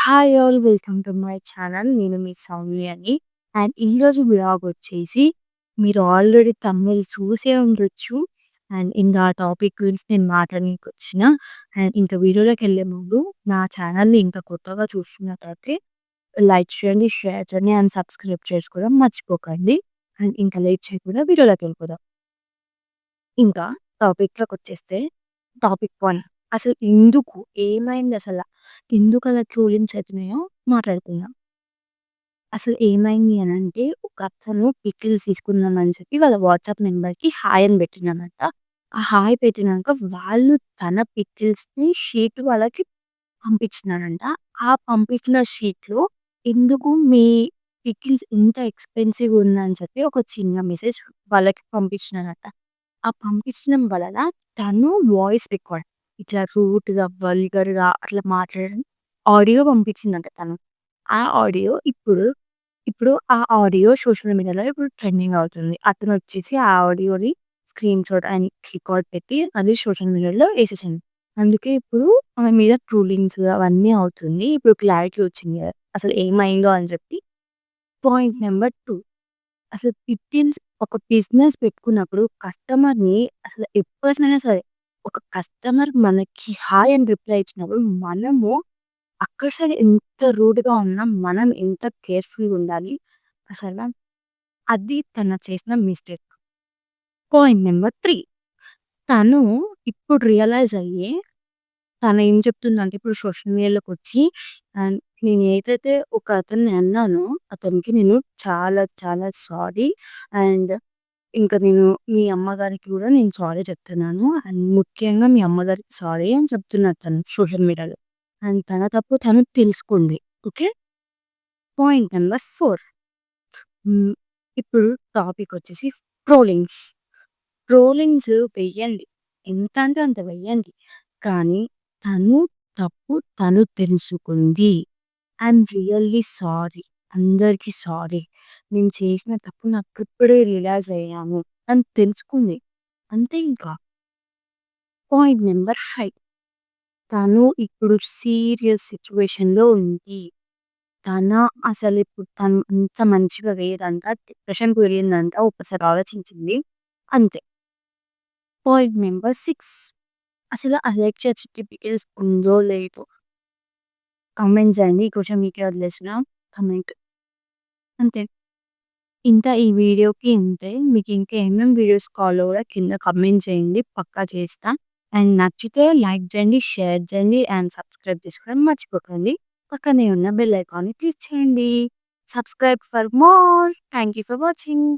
Hi all welcome to my channel. నేను మీ సౌమ్యని. And ఈరోజు vlog వచ్చేసి మీరు ఆల్రెడీ థంబ్‌నెయిల్ చూసే ఉండొచ్చు. అండ్ ఇంకా ఆ టాపిక్ గురించి నేను మాట్లాడనీకొచ్చిన. అండ్ ఇంకా వీడియోలోకెళ్ళే ముందు నా ఛానల్‌ని ఇంకా కొత్తగా చూస్తున్నట్టయితే లైక్ చేయండి, షేర్ చేయండి అండ్ సబ్స్క్రైబ్ చేసుకోవడం మర్చిపోకండి. అండ్ ఇంకా లేట్ చేయకుండా వీడియోలోకెళ్ళిపోదాం. ఇంకా టాపిక్‌లోకొచ్చేస్తే టాపిక్ 1 అసలు ఎందుకు? ఏమైందసల? ఎందుకలా ట్రోలింగ్స్ అయితున్నాయో మాట్లాడుకుందాం. అసలు ఏమైంది అనంటే ఒకతను పికిల్స్ తీసుకుందామని చెప్పి వాళ్ళ వాట్సాప్ నంబర్‌కి హాయ్ అని పెట్టిండనమాట. ఆ హాయ్ పెట్టినంక వాళ్ళు తన పికిల్స్‌ని షీట్ వాళ్ళకి పంపించినారంట. ఆ పంపించిన షీట్‌లో ఎందుకు మీ పికిల్స్ ఇంత ఎక్స్‌పెన్సివ్‌గా ఉందని చెప్పి ఒక చిన్న మెసేజ్ వాళ్ళకి పంపించినారట. ఆ పంపించడం వలన తను వాయిస్ రికార్డ్ ఇట్లా రూట్‌గా, వల్గర్‌గా అట్లా మాట్లాడడం ఆడియో పంపించిందంట తను. ఆ ఆడియో ఇప్పుడు ఆ ఆడియో సోషల్ మీడియాలో ఇప్పుడు ట్రెండింగ్ అవుతుంది. అతనొచ్చేసి ఆ ఆడియోని స్క్రీన్‌షాట్ అండ్ రికార్డ్ పెట్టి అది సోషల్ మీడియాలో ఏసేసిండు. అందుకే ఇప్పుడు ఆమె మీద ట్రోలింగ్స్ అవన్నీ అవుతుంది. ఇప్పుడు క్లారిటీ వచ్చింది కదా! అసలు ఏమైందో అని చెప్పి. పాయింట్ నంబర్ 2 అసలు పికిల్స్ ఒక బిజినెస్ పెట్టుకున్నప్పుడు కస్టమర్‌ని అసలు ఎవ్వరినైనా సరే ఒక కస్టమర్ మనకి హాయ్ అని రిప్లై ఇచ్చినప్పుడు మనము అక్కడ సైడ్ ఎంత రూడ్‌గా ఉన్నా మనం ఎంత కేర్‌ఫుల్‌గా ఉండాలి. అసల అది తను చేసిన మిస్టేక్. పాయింట్ నంబర్ 3 తను ఇప్పుడు రియలైజ్ అయ్యి తనేం చెప్తుందంటే ఇప్పుడు సోషల్ మీడియాలోకొచ్చి నేను ఏదైతే ఒక అతన్ని అన్నానో అతనికి నేను చాలా చాలా సారీ. అండ్ ఇంకా నేను మీ అమ్మగారికి గూడా నేను సారీ చెప్తున్నాను. అండ్ ముఖ్యంగా మీ అమ్మగారికి సారీ అని చెప్తున్నారు తను సోషల్ మీడియాలో. అండ్ తన తప్పు తను తెలుసుకుంది. ఓకే. పాయింట్ నంబర్ 4 హ్మ్. ఇప్పుడు టాపికొచ్చేసి ట్రోలింగ్స్. ట్రోలింగ్స్ వెయ్యండి. ఎంత అంటే అంత వెయ్యండి. కానీ తను తప్పు తను తెలుసుకుంది. I'm really sorry. అందరికి సారీ. నేను చేసిన తప్పు నాకిప్పుడే రియలైజ్ అయ్యాను అని తెలుసుకుంది. అంతే ఇంకా. పాయింట్ నంబర్ 5 తను ఇప్పుడు సీరియస్ సిట్యుయేషన్‌లో ఉంది. తన అసలిప్పుడు తను అంత మంచిగా లేదంట. డిప్రెషన్‌కి వెళ్ళిందంట. ఒక్కసారి ఆలోచించింది. అంతే. పాయింట్ నంబర్ 6 అసలు అలెక్సా చిట్టి పికిల్స్ ఉందో లేదో కామెంట్ చేయండి. ఈ క్వెషన్ మీకే వదిలేస్తున్నా. కామెంట్. అంతే. ఇంకా ఈ వీడియోకి ఇంతే. మీకు ఇంకా ఏమేం వీడియోస్ కావాలో కూడా కింద కామెంట్ చేయండి. పక్కా చేస్తా. అండ్ నచ్చితే లైక్ చేయండి, షేర్ చేయండి అండ్ సబ్స్క్రైబ్ చేసుకోవడం మర్చిపోకండి. పక్కనే ఉన్న బెల్ ఐకాన్‌ని క్లిక్ చేయండి. Subscribe for more. Thank you for watching.